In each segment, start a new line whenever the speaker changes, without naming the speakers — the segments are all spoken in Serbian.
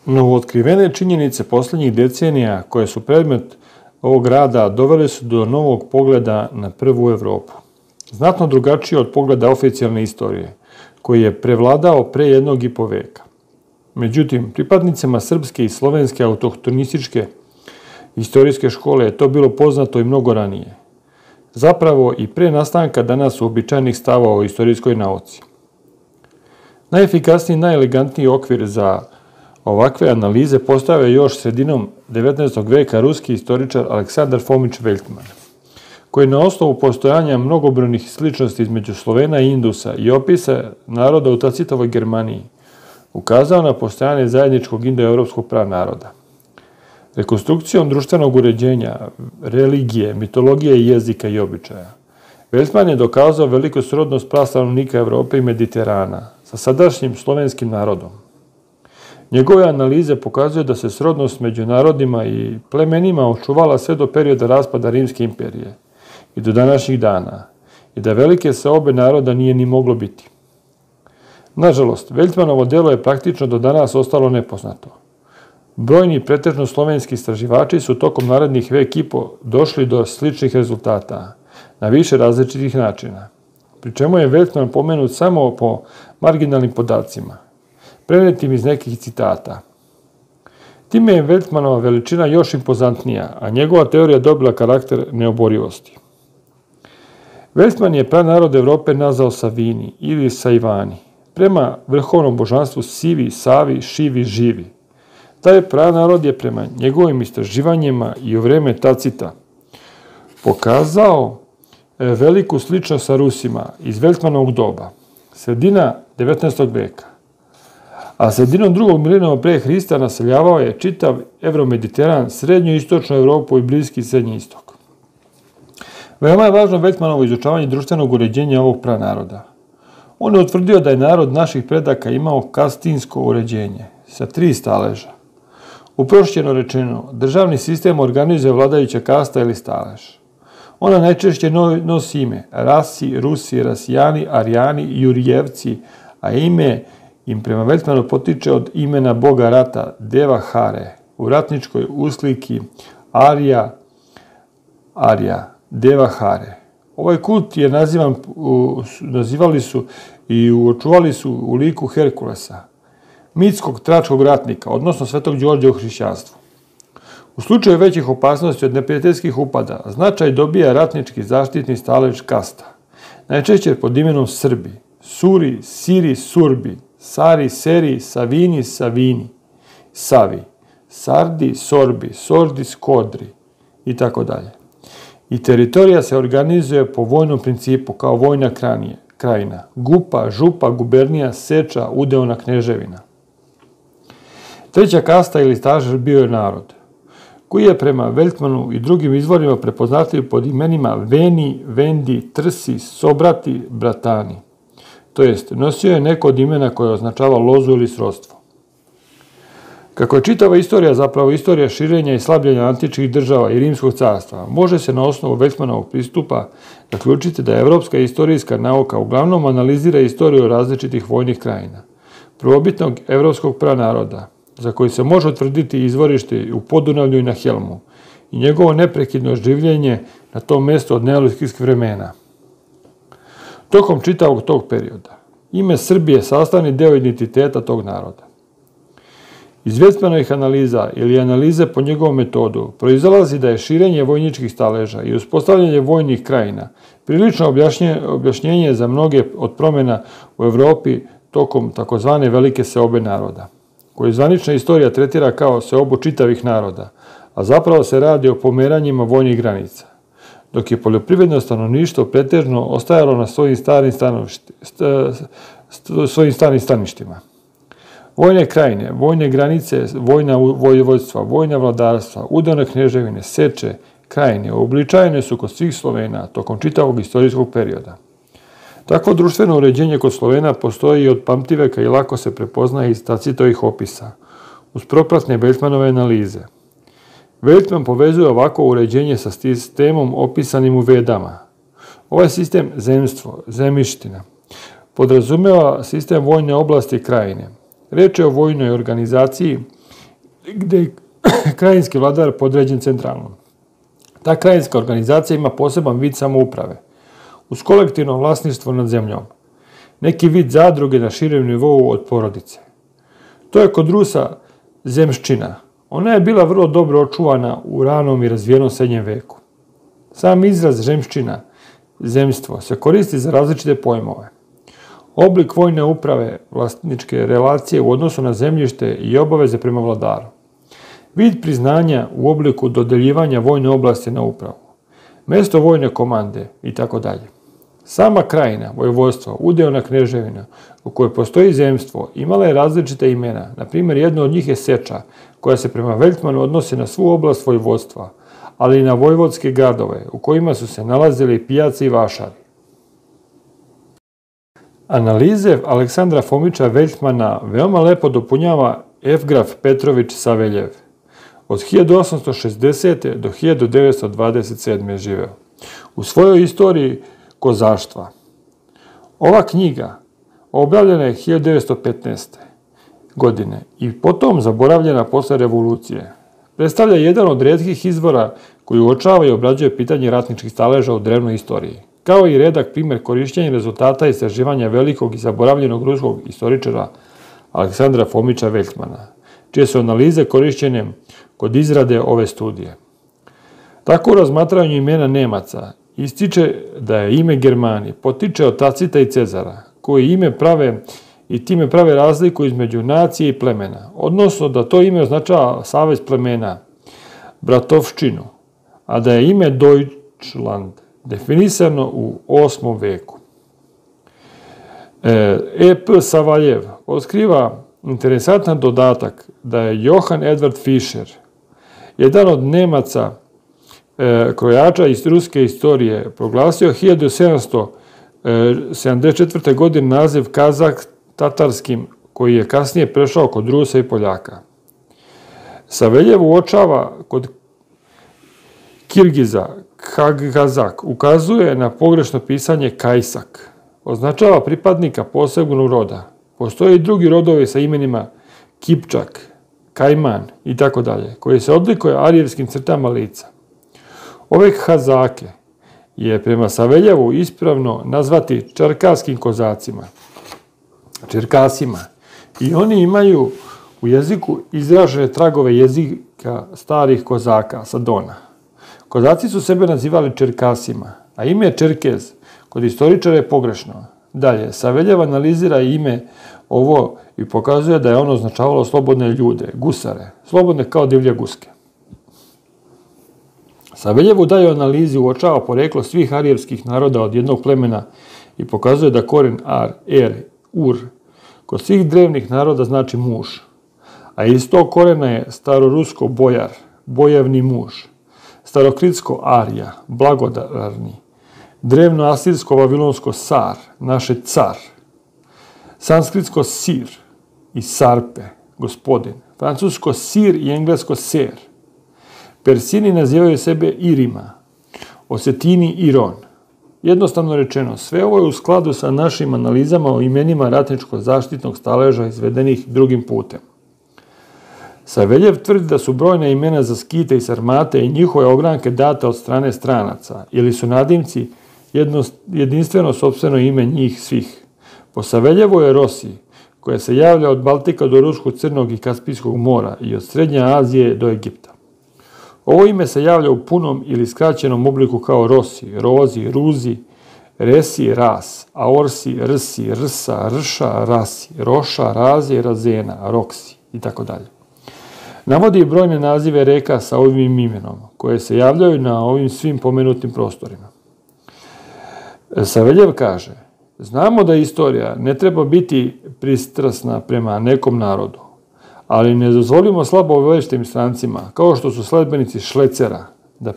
Novootkrivene činjenice posljednjih decenija koje su predmet ovog rada doveli su do novog pogleda na prvu Evropu. Znatno drugačije od pogleda oficijalne istorije, koji je prevladao pre 1,5 veka. Međutim, pripadnicima srpske i slovenske autohtonističke istorijske škole je to bilo poznato i mnogo ranije. Zapravo i pre nastanka danas uobičajenih stavova o istorijskoj nauci. Najefikasniji i najelegantniji okvir za ovakve analize postavio je još sredinom 19. veka ruski istoričar Aleksandar Fomić Veltman, koji na osnovu postojanja mnogobrojnih sličnosti između Slovena i Indusa i opisa naroda u Tacitovoj Germaniji ukazao na postojanje zajedničkog indoevropskog pranaroda. Rekonstrukcijom društvenog uređenja, religije, mitologije, jezika i običaja, Veltman je dokazao veliku srodnost prastanovnika Evrope i Mediterana sa sadašnjim slovenskim narodom. Njegove analize pokazuju da se srodnost među narodima i plemenima očuvala sve do perioda raspada Rimske imperije i do današnjih dana i da velike seobe naroda nije ni moglo biti. Nažalost, Veltmanovo delo je praktično do danas ostalo nepoznato. Brojni pretežno slovenski istraživači su tokom narednih vek i po došli do sličnih rezultata na više različitih načina, pri čemu je Veltman pomenut samo po marginalnim podacima, prenetim iz nekih citata. Time je Veltmanova veličina još impozantnija, a njegova teorija dobila karakter neoborivosti. Veltman je pranarod Evrope nazvao Savini ili Saivani, prema vrhovnom božanstvu Sivi, Savi, Šivi, Živi. Taj pranarod je prema njegovim istraživanjima i u vreme Tacita pokazao veliku sličnost sa Rusima iz Veltmanovog doba, sredina 19. veka. A sredinom 2. milenijuma pre Hrista naseljavao je čitav Evromediteran, srednju i istočnu Evropu i Bliski i Srednji istok. Veoma je važno Veltmanovo izučavanje društvenog uređenja ovog pranaroda. On je utvrdio da je narod naših predaka imao kastinsko uređenje sa 3 staleža. Uprošćeno rečeno, državni sistem organizuje vladajuća kasta ili stalež. Ona najčešće nosi ime Rasi, Rusi, Rasijani, Arijani i Jurijevci, a ime im prema Veltmanu potiče od imena boga rata Deva Hare, u ratničkoj usliki Arija, Deva Hare. Ovaj kult je nazivali su i očuvali su u liku Herkulesa, mitskog tračkog ratnika, odnosno Svetog Đorđa u hrišćanstvu. U slučaju većih opasnosti od neprijateljskih upada, značaj dobija ratnički zaštitni stalež kasta, najčešće pod imenom Srbi, Suri, Siri, Surbi, Sari, Seri, Savini, Savini, Savi, Sardi, Sorbi, Sordi, Skodri i tako dalje. I teritorija se organizuje po vojnom principu kao vojna krajina, gupa, župa, gubernija, seča, udeona kneževina. Treća kasta ili stalež bio je narod, koji je prema Veltmanu i drugim izvorima prepoznatljiv pod imenima Veni, Vendi, Trsi, Sobrati, Bratani. To jest, nosio je neko od imena koje označava lozu ili srodstvo. Kako je čitava istorija zapravo istorija širenja i slabljenja antičkih država i Rimskog carstva, može se na osnovu Veltmanovog pristupa zaključiti da evropska istorijska nauka uglavnom analizira istoriju različitih vojnih krajina, prvobitnog evropskog pranaroda, za koji se može utvrditi izvorište u Podunavlju i na Helmu, i njegovo neprekidno življenje na tom mjestu od neolitskih vremena. Tokom čitavog tog perioda, ime Srbije je sastavni deo identiteta tog naroda. Iz Veltmanovih analiza ili analize po njegovom metodu proizlazi da je širenje vojničkih staleža i uspostavljanje vojnih krajina prilično objašnjenje za mnoge od promjena u Evropi tokom takozvane velike seobe naroda, koju zvanična istorija tretira kao seobu čitavih naroda, a zapravo se radi o pomeranjima vojnih granica, dok je poljoprivredno stanovništvo pretežno ostajalo na svojim starim staništima. Vojne krajine, vojne granice, vojna vojvodstva, vojna vladarstva, udeone kneževine, seče, krajine uobičajene su kod svih Slovena tokom čitavog istorijskog perioda. Takvo društveno uređenje kod Slovena postoji i od pamtiveka i lako se prepoznaje iz Tacitovih opisa, uz propratne Veltmanove analize. Veltman povezuje ovako uređenje sa sistemom opisanim u Vedama. Ovaj sistem zemstvo, zemljiština, podrazumeva sistem vojne oblasti krajine. Reč je o vojnoj organizaciji gde je krajinski vladar podređen centralnom. Ta krajinska organizacija ima poseban vid samouprave, uz kolektivno vlasništvo nad zemljom, neki vid zadruge na širem nivou od porodice. To je kod Rusa zemščina. Ona je bila vrlo dobro očuvana u ranom i razvijenom srednjem veku. Sam izraz zemščina, zemstvo, se koristi za različite pojmove. Oblik vojne uprave, vlasničke relacije u odnosu na zemljište i obaveze prema vladaru. Vid priznanja u obliku dodeljivanja vojne oblasti na upravu. Mesto vojne komande itd. Sama krajina, vojvodstvo, udeona kneževina u kojoj postoji zemstvo imala je različite imena. Na primjer, jedno od njih je Seča, koja se prema Veltmanu odnosi na svu oblast vojvodstva, ali i na vojvodske gradove u kojima su se nalazili pijaci i vašari. Analize Aleksandra Fomića Veltmana veoma lepo dopunjava Evgraf Petrović Saveljev. Od 1860. do 1927. je živeo. U svojoj istoriji kozaštva. Ova knjiga objavljena je 1915. godine i potom zaboravljena posle revolucije. Predstavlja jedan od retkih izvora koji uočava i obrađuje pitanje ratničkih staleža u drevnoj istoriji, kao i redak primjer korišćenja rezultata istraživanja velikog i zaboravljenog ruskog istoričara Aleksandra Fomića Veltmana, čije su analize korišćene kod izrade ove studije. Tako u razmatranju imena Nemaca ističe da je ime Germani potiče od Tacita i Cezara, koji ime prave i time prave razliku između nacije i plemena, odnosno da to ime označava savez plemena, bratovščinu, a da je ime Deutschland definisano u 8. veku. E.P. Saveljev otkriva interesantan dodatak da je Johann Edward Fischer, jedan od Nemaca krojača iz ruske istorije, proglasio 1774. godine naziv Kazak tatarskim, koji je kasnije prešao kod Rusa i Poljaka. Saveljev uočava kod Kirgiza Kazak ukazuje na pogrešno pisanje Kajsak. Označava pripadnika posebnog roda. Postoje i drugi rodovi sa imenima Kipčak, Kajman itd., koji se odlikuje arijevskim crtama lica. Ove Hazake je prema Saveljevu ispravno nazvati čerkaskim kozacima, čerkasima, i oni imaju u jeziku izražene tragove jezika starih kozaka sa Dona. Kozaci su sebe nazivali čerkasima, a ime Čerkez kod istoričara je pogrešno. Dalje, Saveljev analizira ime ovo i pokazuje da je ono označavalo slobodne ljude, gusare, slobodne kao divlje guske. Saveljev u daljoj analizi uočava poreklo svih arijevskih naroda od jednog plemena i pokazuje da koren ar, ur, kod svih drevnih naroda znači muž, a iz tog korena je starorusko bojar, bojevni muž, starokritsko arija, blagodarni, drevno asirsko-vavilonsko sar, naše car, sanskritsko sir i sarpe, gospodin, francusko sir i englesko ser. Persini nazivaju sebe Irima, Osetini Iron. Jednostavno rečeno, sve ovo je u skladu sa našim analizama o imenima ratničko-zaštitnog staleža izvedenih drugim putem. Saveljev tvrdi da su brojna imena za skite i sarmate i njihove ogranke date od strane stranaca, ili su nadimci jedinstveno sopstveno ime njih svih. Po Saveljevu je Rosi, koja se javlja od Baltika do Ruskog, Crnog i Kaspijskog mora i od Srednje Azije do Egipta. Ovo ime se javlja u punom ili skraćenom obliku kao Rosi, Rozi, Ruzi, Resi, Ras, Aorsi, Rsi, Rsa, Rša, Rasi, Roša, Razi, Razena, Roksi itd. Navodi brojne nazive reka sa ovim imenom, koje se javljaju na ovim svim pomenutim prostorima. Saveljev kaže, znamo da istorija ne treba biti pristrasna prema nekom narodu, ali ne dozvolimo slabo obaveštenim strancima, kao što su sledbenici Šlecera, da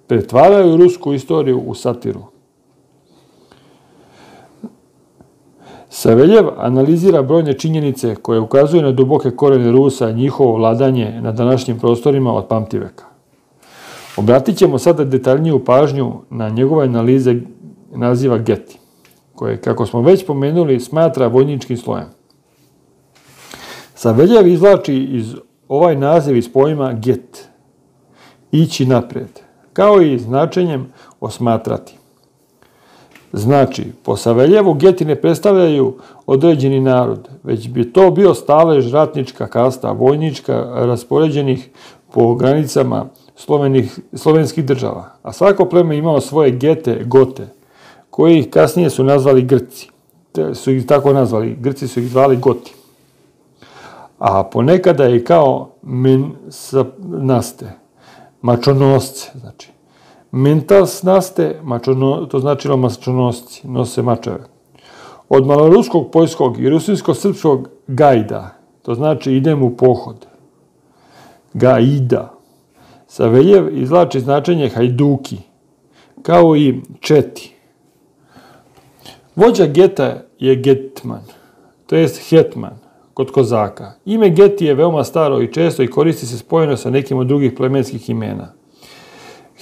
pretvaraju rusku istoriju u satiru. Saveljev analizira brojne činjenice koje ukazuju na duboke korene Rusa i njihovo vladanje na današnjim prostorima od pamtiveka. Obratit ćemo sada detaljniju pažnju na njegove analize naziva Geti, koje, kako smo već pomenuli, smatra vojničkim slojem. Saveljev izvlači iz ovaj naziv iz pojma get, ići naprijed, kao i značenjem osmatrati. Znači, po Saveljevu geti ne predstavljaju određeni narod, već bi to bio stalež, ratnička kasta, vojnička, raspoređenih po granicama slovenskih država. A svako pleme imao svoje gete, gote, koji ih kasnije su nazvali Grci. Su ih tako nazvali, Grci su ih zvali Goti. A ponekada je kao menasnaste, mačonosce, znači. Mentasnaste, to značilo mačonosci, nose mačeve. Od maloruskog, poljskog i rusinsko-srpskog gajda, to znači idem u pohod. Gaida. Saveljev izvlači značenje hajduki, kao i četi. Vođa geta je getman, to jest hetman, kod kozaka. Ime geti je veoma staro i često i koristi se spojeno sa nekim od drugih plemenskih imena.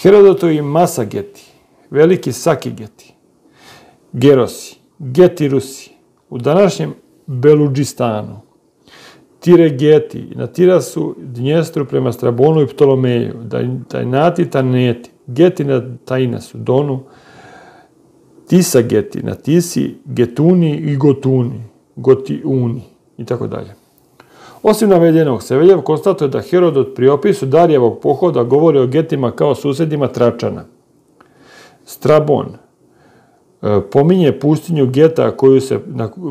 Herodotovi Masageti, veliki Sakigeti, Gerosi, Geti Rusi, u današnjem Beludžistanu, Tiregeti, na Tirasu, Dnjestru prema Strabonu i Ptolomeju, Tajnati, Taneti, Geti na Tajnasu, Donu, Tisageti, na Tisi, Getuni i Gotuni, Gotiuni i tako dalje. Osim navedenog, Saveljev konstatuje da Herodot pri opisu Darijevog pohoda govori o getima kao susedima Tračana. Strabon pominje pustinju Geta koju se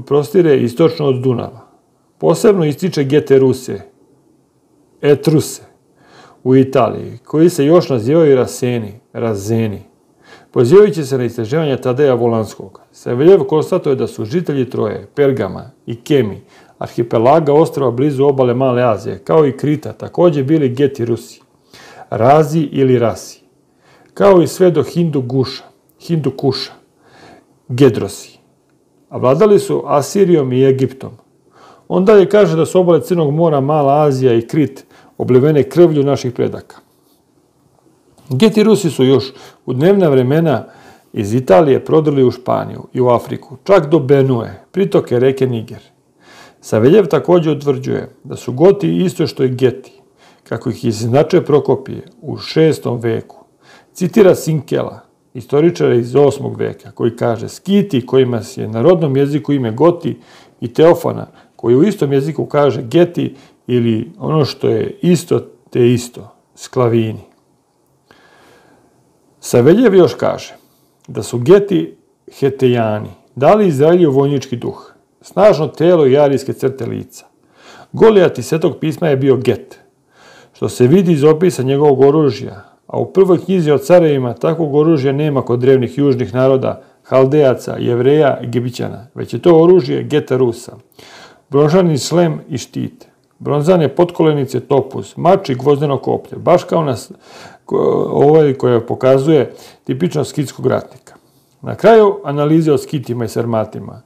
prostire istočno od Dunava. Posebno ističe gete Ruse, Etruse, u Italiji, koji se još nazivaju Razeni. Pozivajući se na istraživanje Tadeja Volanskog, Saveljev konstatuje da su žitelji Troje, Pergama i Kemi, arhipelaga ostrva blizu obale Male Azije, kao i Krita, također bili geti Rusi, Razi ili Rasi, kao i sve do Hindukuša, Gedrosi, a vladali su Asirijom i Egiptom. On dalje kaže da su obale Crnog mora, Mala Azija i Krit oblivene krvlju naših predaka. Geti Rusi su još u dnevna vremena iz Italije prodrli u Španiju i u Afriku, čak do Benue, pritoke reke Niger. Saveljev također utvrđuje da su Goti isto što i Geti, kako ih izznačuje Prokopije u 6. veku. Citira Sinkela, istoričara iz 8. veka, koji kaže Skiti kojima je na rodnom jeziku ime Goti i Teofana, koji u istom jeziku kaže Geti ili ono što je isto te isto, Sklavini. Saveljev još kaže da su Geti Hetejani dali Izraeliju vojnički duh, snažno telo i arijske crte lica. Golijat iz Svetog pisma je bio Get, što se vidi iz opisa njegovog oružja, a u prvoj knjizi o carevima takvog oružja nema kod drevnih južnih naroda, Haldejaca, Jevreja i Egipćana, već je to oružje Geta Rusa. Bronzani šlem i štit, bronzane potkolenice, topuz, mač i gvozdeno koplje, baš kao ovaj koja pokazuje tipično skitskog ratnika. Na kraju analize o Skitima i Sarmatima,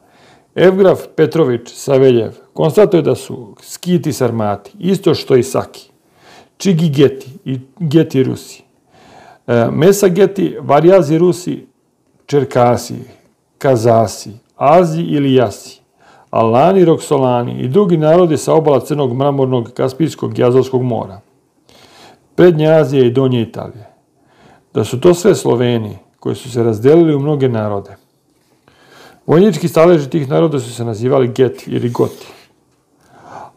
Evgraf Petrović Saveljev konstatuje da su Skiti i Sarmati isto što i Saki, Čigi Geti i Geti Rusi, Mesageti, Varjazi Rusi, Čerkasi, Kazasi, Azi ili Jasi, Alani, Roksolani i drugi narodi sa obala Crnog, Mramornog, Kaspijskog i Azovskog mora, Prednje Azije i Donje Italije. Da su to sve Sloveni koji su se razdelili u mnoge narode. Vojnički staleži tih naroda su se nazivali Geti ili Goti,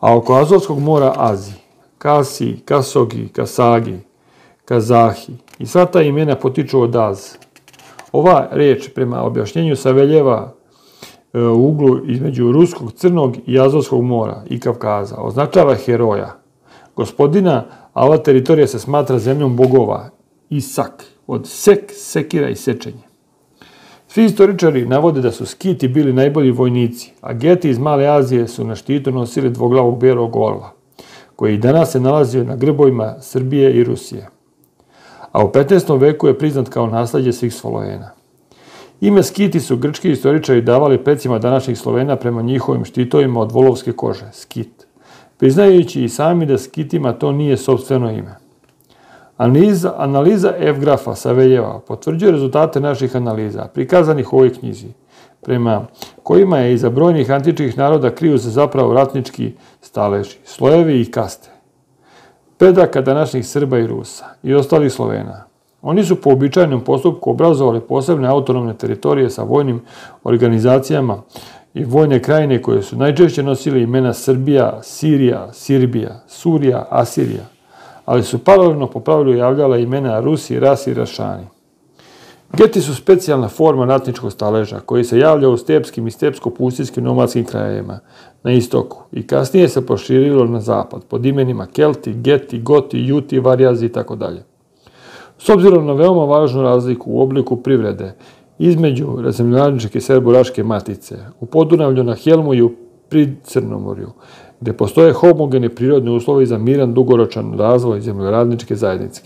a oko Azovskog mora Azi, Kasi, Kasogi, Kasagi, Kazahi i sva ta imena potiču od Az. Ova reč, prema objašnjenju Saveljeva, u uglu između Ruskog, Crnog i Azovskog mora i Kavkaza, označava heroja, gospodina, a ova teritorija se smatra zemljom bogova, Isak, od sek, sekira i sečenje. Svi istoričari navode da su Skiti bili najbolji vojnici, a Geti iz Male Azije su na štitu nosili dvoglavog belog orla, koji i danas se nalazio na grbovima Srbije i Rusije. A u 15. veku je priznat kao nasleđe svih Slovena. Ime Skiti su grčki istoričari davali precima današnjih Slovena prema njihovim štitovima od volovske kože, Skit, priznajući i sami da Skitima to nije sopstveno ime. Analiza Evgrafa Saveljeva potvrđuje rezultate naših analiza, prikazanih u ovoj knjizi, prema kojima je iza brojnih antičkih naroda kriju se zapravo ratnički staleži, slojevi i kaste. predaka današnjih Srba i Rusa i ostalih Slovena. Oni su po običajnom postupku obrazovali posebne autonomne teritorije sa vojnim organizacijama i vojne krajine koje su najčešće nosili imena Srbija, Sirija, Sirbija, Surija, Asirija, ali su paralelno po pravilu javljala imena Rusi, Rasi i Rašani. Geti su specijalna forma ratničkog staleža koji se javlja u stepskim i stepsko-pustinjskim nomadskim krajevima na istoku i kasnije se proširilo na zapad pod imenima Kelti, Geti, Goti, Juti, Varjazi itd. S obzirom na veoma važnu razliku u obliku privrede između zemljoradničke i serbo-raške matice u Podunavlju, na Helmu i u Pridcrnomorju, gde postoje homogeni prirodni uslovi za miran dugoročan razvoj zemljoradničke zajednice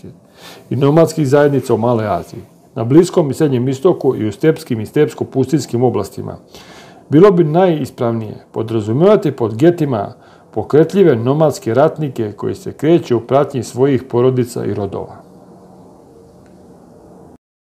i nomadskih zajednica u Maloj Aziji, na Bliskom i Srednjem istoku i u stepskim i stepsko-pustinskim oblastima, bilo bi najispravnije podrazumevati pod getima pokretljive nomadske ratnike koji se kreću u pratnji svojih porodica i rodova.